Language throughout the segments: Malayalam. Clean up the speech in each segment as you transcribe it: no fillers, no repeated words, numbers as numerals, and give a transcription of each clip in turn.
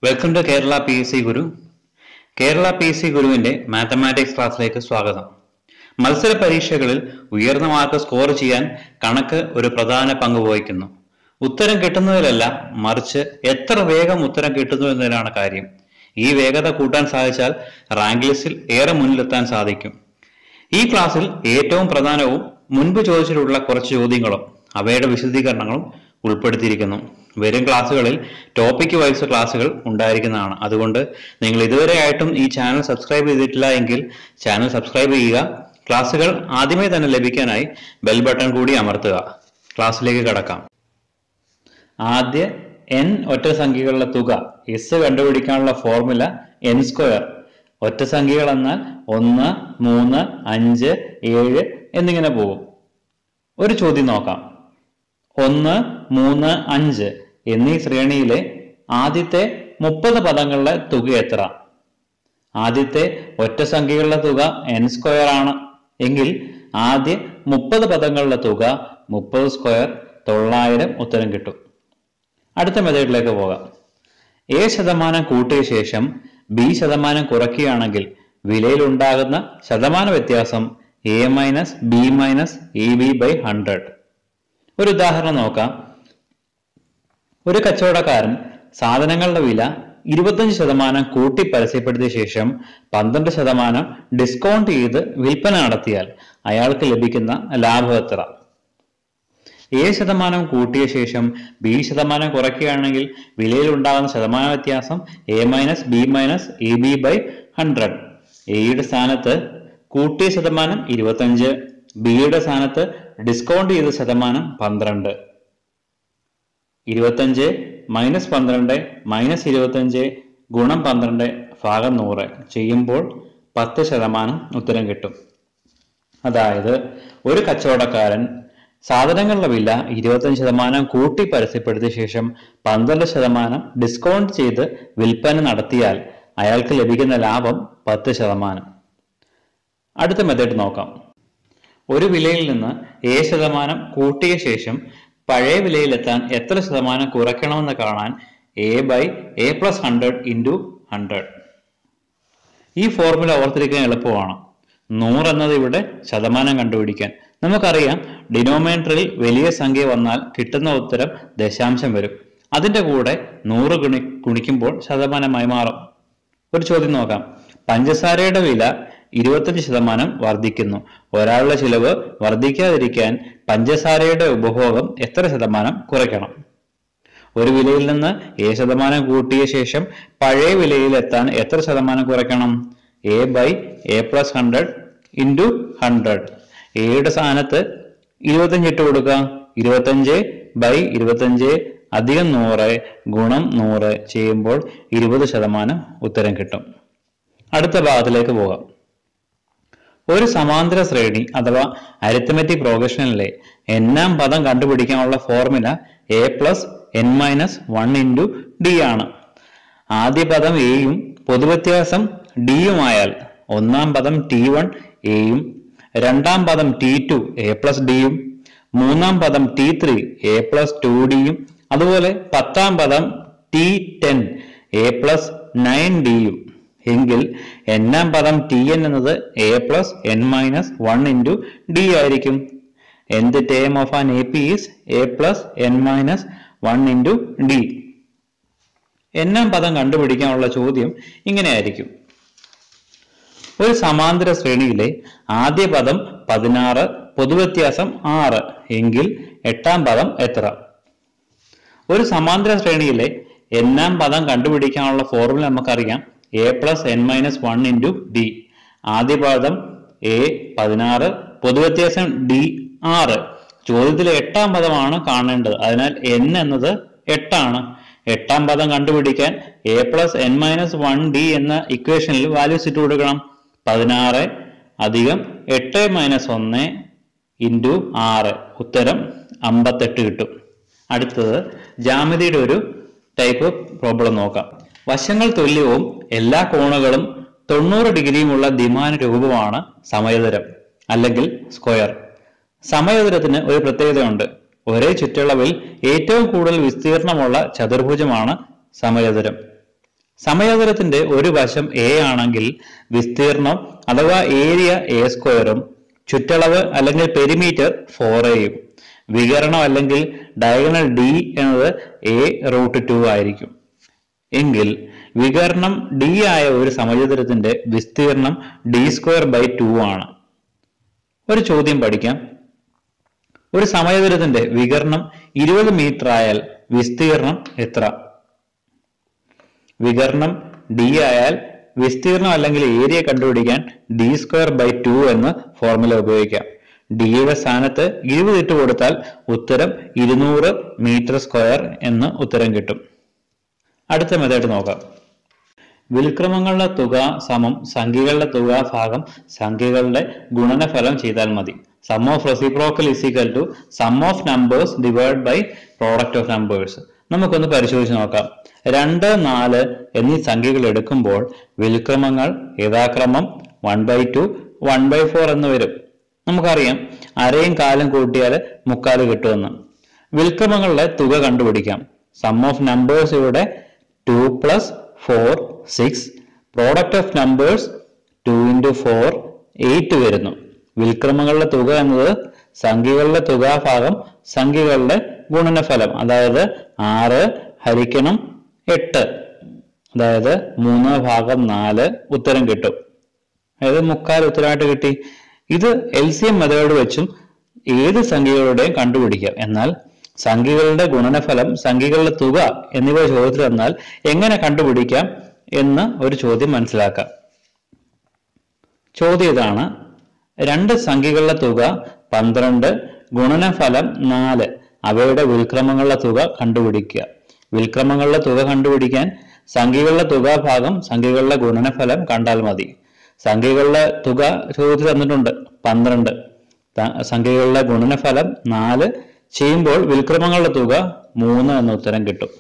Welcome to Kerala PSC Guru. Kerala PSC ഗുരുവിന്റെ മാത്തമാറ്റിക്സ് ക്ലാസ്സിലേക്ക് സ്വാഗതം. മത്സര പരീക്ഷകളിൽ ഉയർന്ന മാർക്ക് സ്കോർ ചെയ്യാൻ കണക്ക് ഒരു പ്രധാന പങ്ക് വഹിക്കുന്നു. ഉത്തരം കിട്ടുന്നതിലല്ല, മറിച്ച് എത്ര വേഗം ഉത്തരം കിട്ടുന്നു എന്നതിലാണ് കാര്യം. ഈ വേഗത കൂട്ടാൻ സാധിച്ചാൽ റാങ്ക് ലിസ്റ്റിൽ ഏറെ മുന്നിലെത്താൻ സാധിക്കും. ഈ ക്ലാസ്സിൽ ഏറ്റവും പ്രധാനവും മുൻപ് ചോദിച്ചിട്ടുള്ള കുറച്ച് ചോദ്യങ്ങളും അവയുടെ വിശദീകരണങ്ങളും ഉൾപ്പെടുത്തിയിരിക്കുന്നു. വരും ക്ലാസ്സുകളിൽ ടോപ്പിക് വൈസ് ക്ലാസ്സുകൾ ഉണ്ടായിരിക്കുന്നതാണ്. അതുകൊണ്ട് നിങ്ങൾ ഇതുവരെയായിട്ടും ഈ ചാനൽ സബ്സ്ക്രൈബ് ചെയ്തിട്ടില്ല എങ്കിൽ ചാനൽ സബ്സ്ക്രൈബ് ചെയ്യുക. ക്ലാസ്സുകൾ ആദ്യമേ തന്നെ ലഭിക്കാനായി ബെൽ ബട്ടൺ കൂടി അമർത്തുക. ക്ലാസ്സിലേക്ക് കടക്കാം. ആദ്യ n ഒറ്റ സംഖ്യകളുടെ തുക s കണ്ടുപിടിക്കാനുള്ള ഫോർമുല n². ഒറ്റ സംഖ്യകൾ എന്നാൽ 1, 3, 5, 7 എന്നിങ്ങനെ പോകും. ഒരു ചോദ്യം നോക്കാം. 1, 3, 5 എന്നീ ശ്രേണിയിലെ ആദ്യത്തെ 30 പദങ്ങളുടെ തുക എത്ര? ആദ്യത്തെ ഒറ്റ സംഖ്യകളുടെ തുക n² ആണ് എങ്കിൽ ആദ്യ 30 പദങ്ങളുടെ തുക 30², 900 ഉത്തരം കിട്ടും. അടുത്ത മെത്തേഡിലേക്ക് പോകാം. a% കൂട്ടിയ ശേഷം b% കുറയ്ക്കുകയാണെങ്കിൽ വിലയിൽ ഉണ്ടാകുന്ന ശതമാന വ്യത്യാസം a - b - ab/100. ഒരു ഉദാഹരണം നോക്കാം. ഒരു കച്ചവടക്കാരൻ സാധനങ്ങളുടെ വില 25% കൂട്ടി പരസ്യപ്പെടുത്തിയ ശേഷം 12% ഡിസ്കൗണ്ട് ചെയ്ത് വിൽപ്പന നടത്തിയാൽ അയാൾക്ക് ലഭിക്കുന്ന ലാഭം എത്ര? a% കൂട്ടിയ ശേഷം b% കുറയ്ക്കുകയാണെങ്കിൽ വിലയിൽ ഉണ്ടാകുന്ന ശതമാന വ്യത്യാസം a - b - ab/100. എയുടെ സ്ഥാനത്ത് കൂട്ടിയ ശതമാനം 25, ബിയുടെ സ്ഥാനത്ത് ഡിസ്കൗണ്ട് ചെയ്ത ശതമാനം 12. 25 - 12 - 25 × 12 / 100 ചെയ്യുമ്പോൾ 10% ഉത്തരം കിട്ടും. അതായത് ഒരു കച്ചവടക്കാരൻ സാധനങ്ങളുടെ വില 25% കൂട്ടി പരസ്യപ്പെടുത്തിയ ശേഷം 12% ഡിസ്കൗണ്ട് ചെയ്ത് വിൽപ്പന നടത്തിയാൽ അയാൾക്ക് ലഭിക്കുന്ന ലാഭം 10%. അടുത്ത മെത്തേഡ് നോക്കാം. ഒരു വിലയിൽ നിന്ന് a% കൂട്ടിയ ശേഷം പഴയ വിലയിലെത്താൻ എത്ര ശതമാനം കുറയ്ക്കണമെന്ന് കാണാൻ a/a+100 × 100. ഈ ഫോർമുല ഓർത്തിരിക്കാൻ എളുപ്പമാണ്. 100 എന്നത് ഇവിടെ ശതമാനം കണ്ടുപിടിക്കാൻ. നമുക്കറിയാം, ഡിനോമിനേറ്ററിൽ വലിയ സംഖ്യ വന്നാൽ കിട്ടുന്ന ഉത്തരം ദശാംശം വരും. അതിന്റെ കൂടെ 100 ഗുണിക്കുമ്പോൾ ശതമാനമായി മാറും. ഒരു ചോദ്യം നോക്കാം. പഞ്ചസാരയുടെ വില 25% വർദ്ധിക്കുന്നു. ഒരാളുടെ ചിലവ് വർദ്ധിക്കാതിരിക്കാൻ പഞ്ചസാരയുടെ ഉപഭോഗം എത്ര ശതമാനം കുറയ്ക്കണം? ഒരു വിലയിൽ നിന്ന് a% കൂട്ടിയ ശേഷം പഴയ വിലയിൽ എത്താൻ എത്ര ശതമാനം കുറയ്ക്കണം? a/a+100 × 100. എയുടെ സ്ഥാനത്ത് 25 ഇട്ട് കൊടുക്കുക. 25/25 + 100 × 100 ചെയ്യുമ്പോൾ 20% ഉത്തരം കിട്ടും. അടുത്ത ഭാഗത്തിലേക്ക് പോകാം. ഒരു സമാന്തര ശ്രേണി അഥവാ അരിത്തമെറ്റിക് പ്രോഗ്രഷനിലെ n-ാം പദം കണ്ടുപിടിക്കാനുള്ള ഫോർമുല a + n - 1 × d ആണ്. ആദ്യ പദം എയും പൊതുവ്യത്യാസം d-യുമായാൽ ഒന്നാം പദം t1 എയും, രണ്ടാം പദം t2 a+d-യും, മൂന്നാം പദം t3 a+2d-യും, അതുപോലെ 10ാം പദം t10 a+9d-യും എങ്കിൽ n-ാം പദം tn എന്നത് a + n - 1 × d ആയിരിക്കും. nth term of an AP is a + n - 1 × d. n-ാം പദം കണ്ടുപിടിക്കാനുള്ള ചോദ്യം ഇങ്ങനെയായിരിക്കും. ഒരു സമാന്തര ശ്രേണിയിലെ ആദ്യ പദം 16, പൊതുവ്യത്യാസം 6 എങ്കിൽ 8ാം പദം എത്ര? ഒരു സമാന്തര ശ്രേണിയിലെ n-ാം പദം കണ്ടുപിടിക്കാനുള്ള ഫോർമുല നമുക്കറിയാം a + n - 1 × d. ആദ്യ പദം a 16, പൊതുവ്യത്യാസം d 6. ചോദ്യത്തിലെ 8ാം പദമാണ് കാണേണ്ടത്. അതിനാൽ n എന്നത് 8 ആണ്. 8ാം പദം കണ്ടുപിടിക്കാൻ a + n - 1 d എന്ന ഇക്വേഷനിൽ വാല്യൂസ് ഇട്ട് കൊടുക്കണം. 16 + 8 - 1 × 6 ഉത്തരം 58 കിട്ടും. അടുത്തത് ജ്യാമിതിയുടെ ഒരു ടൈപ്പ് പ്രോബ്ലം നോക്കാം. വശങ്ങൾ തുല്യവും എല്ലാ കോണുകളും 90 ഡിഗ്രിയുമുള്ള ദ്വിമാന രൂപമാണ് സമചതുരം അല്ലെങ്കിൽ സ്ക്വയർ. സമചതുരത്തിന് ഒരു പ്രത്യേകതയുണ്ട്. ഒരേ ചുറ്റളവിൽ ഏറ്റവും കൂടുതൽ വിസ്തീർണമുള്ള ചതുർഭുജമാണ് സമചതുരം. സമചതുരത്തിന്റെ ഒരു വശം എ ആണെങ്കിൽ വിസ്തീർണം അഥവാ ഏരിയ എ സ്ക്വയറും ചുറ്റളവ് അല്ലെങ്കിൽ പെരിമീറ്റർ 4a വികരണം അല്ലെങ്കിൽ ഡയഗണൽ ഡി എന്നത് a√2 ആയിരിക്കും. എങ്കിൽ വികരണം ഡി ആയ ഒരു സമചതുരത്തിന്റെ വിസ്തീർണം d²/2 ആണ്. ഒരു ചോദ്യം പഠിക്കാം. ഒരു സമചതുരത്തിന്റെ വികരണം 20 മീറ്റർ ആയാൽ വിസ്തീർണം എത്ര? വികരണം ഡി ആയാൽ വിസ്തീർണം അല്ലെങ്കിൽ ഏരിയ കണ്ടുപിടിക്കാൻ d²/2 എന്ന ഫോർമുല ഉപയോഗിക്കാം. ഡിയുടെ സ്ഥാനത്ത് 20 ഇട്ട് കൊടുത്താൽ ഉത്തരം 200 മീറ്റർ സ്ക്വയർ എന്ന് ഉത്തരം കിട്ടും. അടുത്ത മെത്തേഡ് നോക്കാം. വിൽക്രമങ്ങളുടെ തുക സമം സംഖ്യകളുടെ തുക ഭാഗം സംഖ്യകളുടെ ഗുണനഫലം ചെയ്താൽ മതി. Sum of reciprocal is equal to sum of numbers divide by product of numbers. നമുക്കൊന്ന് പരിശോധിച്ച് നോക്കാം. 2, 4 എന്നീ സംഖ്യകൾ എടുക്കുമ്പോൾ വിൽക്രമങ്ങൾ യഥാക്രമം 1/2, 1/4 എന്ന് വരും. നമുക്കറിയാം അരയും കാലും കൂട്ടിയാൽ 3/4 കിട്ടുമെന്ന്. വിൽക്രമങ്ങളുടെ തുക കണ്ടുപിടിക്കാം. സം ഓഫ് നമ്പേഴ്സ് ഇവിടെ 2 + 4 6, പ്രോഡക്റ്റ് ഓഫ് നമ്പേഴ്സ് 2 × 4 8 വരുന്നു. വിൽക്രമങ്ങളുടെ തുക എന്നത് സംഖ്യകളുടെ തുക ഭാഗം സംഖ്യകളുടെ ഗുണനഫലം, അതായത് 6 ഹരിക്കണം 8, അതായത് 3/4 ഉത്തരം കിട്ടും. അതായത് 3/4 ഉത്തരമായിട്ട് കിട്ടി. ഇത് LCM മെത്തേഡ് വെച്ചും ഏത് സംഖ്യകളുടെയും കണ്ടുപിടിക്കാം. എന്നാൽ സംഖ്യകളുടെ ഗുണനഫലം, സംഖ്യകളുടെ തുക എന്നിവ ചോദ്യത്തിൽ വന്നാൽ എങ്ങനെ കണ്ടുപിടിക്കാം എന്ന് ഒരു ചോദ്യം മനസ്സിലാക്കാം. ചോദ്യം ഇതാണ്: 2 സംഖ്യകളുടെ തുക 12, ഗുണനഫലം 4, അവയുടെ വിൽക്രമങ്ങളുടെ തുക കണ്ടുപിടിക്കുക. വിൽക്രമങ്ങളുടെ തുക കണ്ടുപിടിക്കാൻ സംഖ്യകളുടെ തുക ഭാഗം സംഖ്യകളുടെ ഗുണനഫലം കണ്ടാൽ മതി. സംഖ്യകളുടെ തുക ചോദ്യത്തിൽ തന്നിട്ടുണ്ട് 12, സംഖ്യകളുടെ ഗുണനഫലം 4 ചെയ്യുമ്പോൾ വിൽക്രമങ്ങളുടെ തുക 3 എന്ന ഉത്തരം കിട്ടും.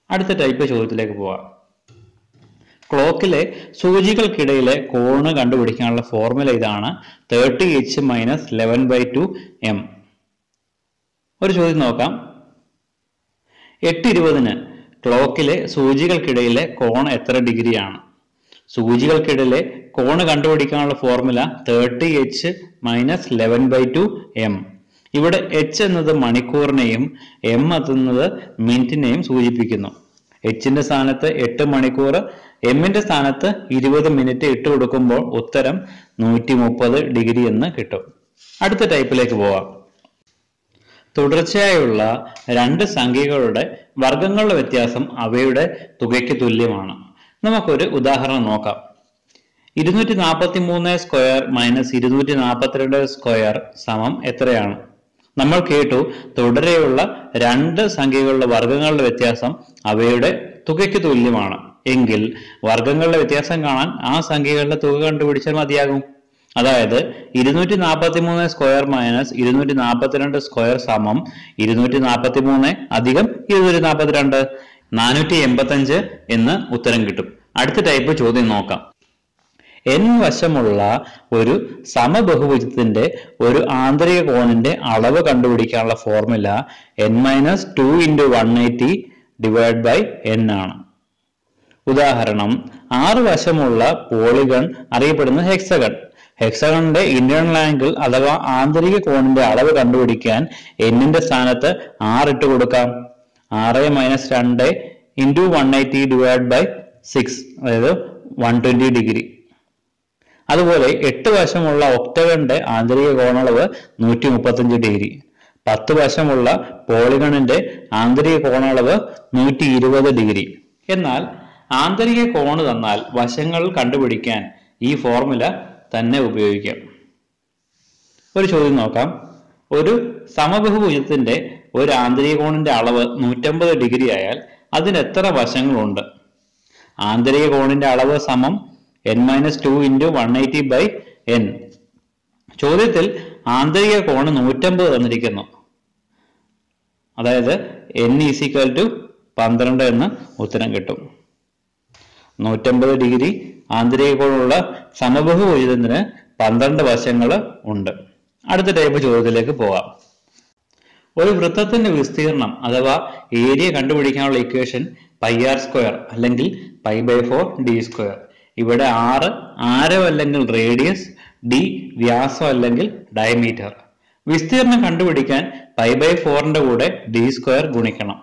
അടുത്ത ടൈപ്പ് ചോദ്യത്തിലേക്ക് പോവാം. ക്ലോക്കിലെ സൂചികൾക്കിടയിലെ കോണ് കണ്ടുപിടിക്കാനുള്ള ഫോർമുല ഇതാണ്: 30h - 11/2m. ഒരു ചോദ്യം നോക്കാം. 8:20 ക്ലോക്കിലെ സൂചികൾക്കിടയിലെ കോൺ എത്ര ഡിഗ്രിയാണ്? സൂചികൾക്കിടയിലെ കോണ് കണ്ടുപിടിക്കാനുള്ള ഫോർമുല 30h - 11/2m. ഇവിടെ h എന്നത് മണിക്കൂറിനെയും m എന്നത് മിനിറ്റിനെയും സൂചിപ്പിക്കുന്നു. hന്റെ സ്ഥാനത്ത് 8 മണിക്കൂർ, mന്റെ സ്ഥാനത്ത് 20 മിനിറ്റ് ഇട്ട് കൊടുക്കുമ്പോൾ ഉത്തരം 130 ഡിഗ്രി എന്ന് കിട്ടും. അടുത്ത ടൈപ്പിലേക്ക് പോവാം. തുടർച്ചയായുള്ള 2 സംഖ്യകളുടെ വർഗങ്ങളുടെ വ്യത്യാസം അവയുടെ തുകയ്ക്ക് തുല്യമാണ്. നമുക്കൊരു ഉദാഹരണം നോക്കാം. 243 സ്ക്വയർ - 242 സ്ക്വയർ സമം എത്രയാണ്? നമ്മൾ കേട്ടു തുടരെയുള്ള 2 സംഖ്യകളുടെ വർഗങ്ങളുടെ വ്യത്യാസം അവയുടെ തുകയ്ക്ക് തുല്യമാണ്. എങ്കിൽ വർഗങ്ങളുടെ വ്യത്യാസം കാണാൻ ആ സംഖ്യകളുടെ തുക കണ്ടുപിടിച്ചാൽ മതിയാകും. അതായത് 243 സ്ക്വയർ - 242 സ്ക്വയർ സമം 243 അധികം 242, 485 എന്ന് ഉത്തരം കിട്ടും. അടുത്ത ടൈപ്പ് ചോദ്യം നോക്കാം. n വശമുള്ള ഒരു സമബഹുഭുജത്തിന്റെ ഒരു ആന്തരിക കോണിന്റെ അളവ് കണ്ടുപിടിക്കാനുള്ള ഫോർമുല n - 2 × 180 / n ആണ്. ഉദാഹരണം: 6 വശമുള്ള പോളിഗൺ അറിയപ്പെടുന്ന ഹെക്സഗൺ. ഹെക്സഗണിന്റെ ഇന്റേണൽ ആംഗിൾ അഥവാ ആന്തരിക കോണിന്റെ അളവ് കണ്ടുപിടിക്കാൻ n-ന്റെ സ്ഥാനത്ത് 6 ഇട്ട് കൊടുക്കാം. 6 - 2 × 180 / 6, അതായത് 120 ഡിഗ്രി. അതുപോലെ 8 വശമുള്ള ഒക്ടഗണിന്റെ ആന്തരിക കോണളവ് 135 ഡിഗ്രി. 10 വശമുള്ള പോളിഗണിന്റെ ആന്തരിക കോണളവ് 120 ഡിഗ്രി. എന്നാൽ ആന്തരിക കോണ് തന്നാൽ വശങ്ങൾ കണ്ടുപിടിക്കാൻ ഈ ഫോർമുല തന്നെ ഉപയോഗിക്കാം. ഒരു ചോദ്യം നോക്കാം. ഒരു സമബഹുഭുജത്തിന്റെ ഒരു ആന്തരിക കോണിന്റെ അളവ് 150 ഡിഗ്രി ആയാൽ അതിന് എത്ര വശങ്ങളുണ്ട്? ആന്തരിക കോണിന്റെ അളവ് സമം n - 2 × 180/n. ചോദ്യത്തിൽ ആന്തരിക കോണ് 150 തന്നിരിക്കുന്നു. അതായത് n = 12 എന്ന് ഉത്തരം കിട്ടും. 150 ഡിഗ്രി ആന്തരിക കോണുള്ള സമബഹുഭുജത്തിന് 12 വശങ്ങൾ ഉണ്ട്. അടുത്ത ടൈപ്പ് ചോദ്യത്തിലേക്ക് പോകാം. ഒരു വൃത്തത്തിന്റെ വിസ്തീർണം അഥവാ ഏരിയ കണ്ടുപിടിക്കാനുള്ള ഇക്വേഷൻ പൈ ആർ സ്ക്വയർ അല്ലെങ്കിൽ π/4d². ഇവിടെ r ആരം അല്ലെങ്കിൽ റേഡിയസ്, d വ്യാസം അല്ലെങ്കിൽ ഡയമീറ്റർ. വിസ്തീർണം കണ്ടുപിടിക്കാൻ π/4ന്റെ കൂടെ d² ഗുണിക്കണം.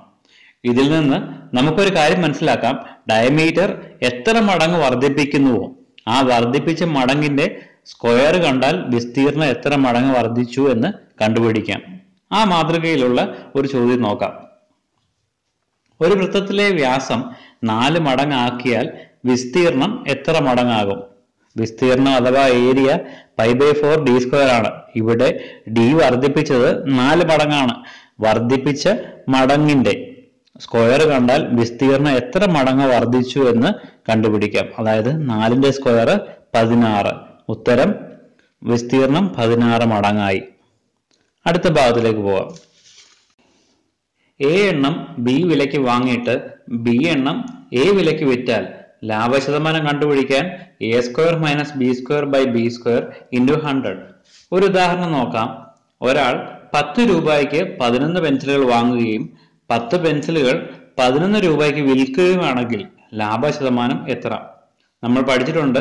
ഇതിൽ നിന്ന് നമുക്കൊരു കാര്യം മനസ്സിലാക്കാം. ഡയമീറ്റർ എത്ര മടങ്ങ് വർദ്ധിപ്പിക്കുന്നുവോ ആ വർദ്ധിപ്പിച്ച മടങ്ങിന്റെ സ്ക്വയർ കണ്ടാൽ വിസ്തീർണം എത്ര മടങ്ങ് വർദ്ധിച്ചു എന്ന് കണ്ടുപിടിക്കാം. ആ മാതൃകയിലുള്ള ഒരു ചോദ്യം നോക്കാം. ഒരു വൃത്തത്തിലെ വ്യാസം 4 മടങ്ങാക്കിയാൽ വിസ്തീർണം എത്ര മടങ്ങാകും? വിസ്തീർണം അഥവാ ഏരിയ π/4d² ആണ്. ഇവിടെ d വർദ്ധിപ്പിച്ചത് 4 മടങ്ങാണ്. വർദ്ധിപ്പിച്ച മടങ്ങിന്റെ സ്ക്വയർ കണ്ടാൽ വിസ്തീർണം എത്ര മടങ്ങ് വർദ്ധിച്ചു എന്ന് കണ്ടുപിടിക്കാം. അതായത് 4ന്റെ സ്ക്വയർ 16. ഉത്തരം വിസ്തീർണം 16 മടങ്ങായി. അടുത്ത ഭാഗത്തിലേക്ക് പോവാം. എ എണ്ണം ബി വിലയ്ക്ക് വാങ്ങിയിട്ട് ബി എണ്ണം എ വിലയ്ക്ക് വിറ്റാൽ ലാഭശതമാനം കണ്ടുപിടിക്കാൻ a² - b²/b² × 100. ഒരു ഉദാഹരണം നോക്കാം. ഒരാൾ 10 രൂപയ്ക്ക് 11 പെൻസിലുകൾ വാങ്ങുകയും 10 പെൻസിലുകൾ 11 രൂപയ്ക്ക് വിൽക്കുകയുമാണെങ്കിൽ ലാഭശതമാനം എത്ര? നമ്മൾ പഠിച്ചിട്ടുണ്ട്,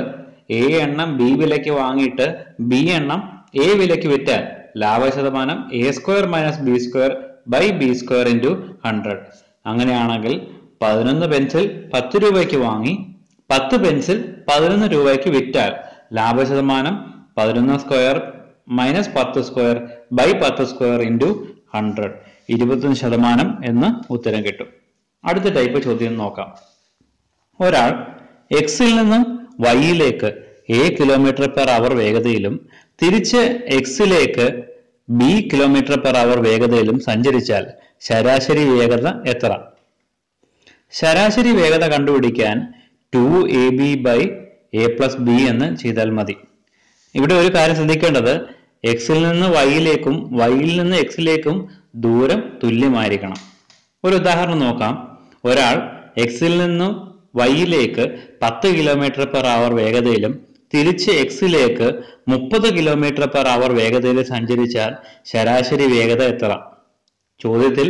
എ എണ്ണം ബി വിലയ്ക്ക് വാങ്ങിയിട്ട് ബി എണ്ണം എ വിലയ്ക്ക് വിറ്റാൽ ലാഭശതമാനം a² - b²/b² × 100. അങ്ങനെയാണെങ്കിൽ 11 പെൻസിൽ 10 രൂപയ്ക്ക് വാങ്ങി 10 പെൻസിൽ 11 രൂപയ്ക്ക് വിറ്റാൽ ലാഭശതമാനം 11² - 10² / 10² × 100 21% എന്ന് ഉത്തരം കിട്ടും. അടുത്ത ടൈപ്പ് ചോദ്യം നോക്കാം. ഒരാൾ എക്സിൽ നിന്നും വൈയിലേക്ക് a km/h വേഗതയിലും തിരിച്ച് എക്സിലേക്ക് b km/h വേഗതയിലും സഞ്ചരിച്ചാൽ ശരാശരി വേഗത എത്ര? ശരാശരി വേഗത കണ്ടുപിടിക്കാൻ 2ab/a+b എന്ന് ചെയ്താൽ മതി. ഇവിടെ ഒരു കാര്യം ശ്രദ്ധിക്കേണ്ടത്, എക്സിൽ നിന്ന് വൈയിലേക്കും വൈയിൽ നിന്ന് എക്സിലേക്കും ദൂരം തുല്യമായിരിക്കണം. ഒരു ഉദാഹരണം നോക്കാം. ഒരാൾ എക്സിൽ നിന്നും വൈയിലേക്ക് 10 km/h വേഗതയിലും തിരിച്ച് എക്സിലേക്ക് 30 km/h വേഗതയിൽ സഞ്ചരിച്ചാൽ ശരാശരി വേഗത എത്ര? ചോദ്യത്തിൽ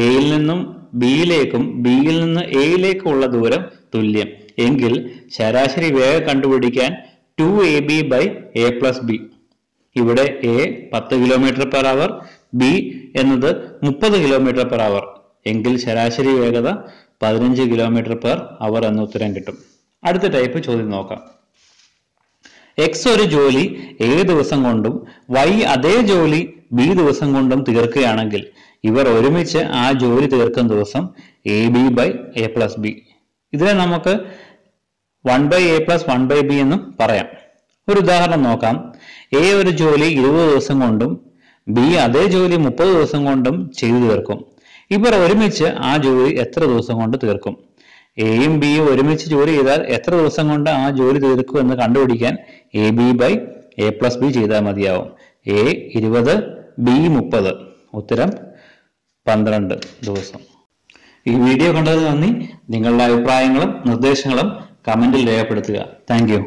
എയിൽ നിന്നും ബിയിലേക്കും ബിയിൽ നിന്ന് എയിലേക്കും ഉള്ള ദൂരം തുല്യം എങ്കിൽ ശരാശരി വേഗത കണ്ടുപിടിക്കാൻ 2ab/a+b. ഇവിടെ a 10 km/h, b എന്നത് 30 km/h എങ്കിൽ ശരാശരി വേഗത 15 km/h എന്ന ഉത്തരം കിട്ടും. അടുത്ത ടൈപ്പ് ചോദ്യം നോക്കാം. എക്സ് ഒരു ജോലി a ദിവസം കൊണ്ടും y അതേ ജോലി b ദിവസം കൊണ്ടും തീർക്കുകയാണെങ്കിൽ ഇവർ ഒരുമിച്ച് ആ ജോലി തീർക്കുന്ന ദിവസം ab/a+b. ഇതിനെ നമുക്ക് 1/a+1/b എന്നും പറയാം. ഒരു ഉദാഹരണം നോക്കാം. a ഒരു ജോലി 20 ദിവസം കൊണ്ടും b അതേ ജോലി 30 ദിവസം കൊണ്ടും ചെയ്തു തീർക്കും. ഇവർ ഒരുമിച്ച് ആ ജോലി എത്ര ദിവസം കൊണ്ട് തീർക്കും? എയും ബിയും ഒരുമിച്ച് ജോലി ചെയ്താൽ എത്ര ദിവസം കൊണ്ട് ആ ജോലി തീർക്കും എന്ന് കണ്ടുപിടിക്കാൻ ab/a+b ചെയ്താൽ മതിയാവും. a 20, b 30. ഉത്തരം 12 ദിവസം. ഈ വീഡിയോ കണ്ടതിന് നന്ദി. നിങ്ങളുടെ അഭിപ്രായങ്ങളും നിർദ്ദേശങ്ങളും കമന്റിൽ രേഖപ്പെടുത്തുക. Thank you.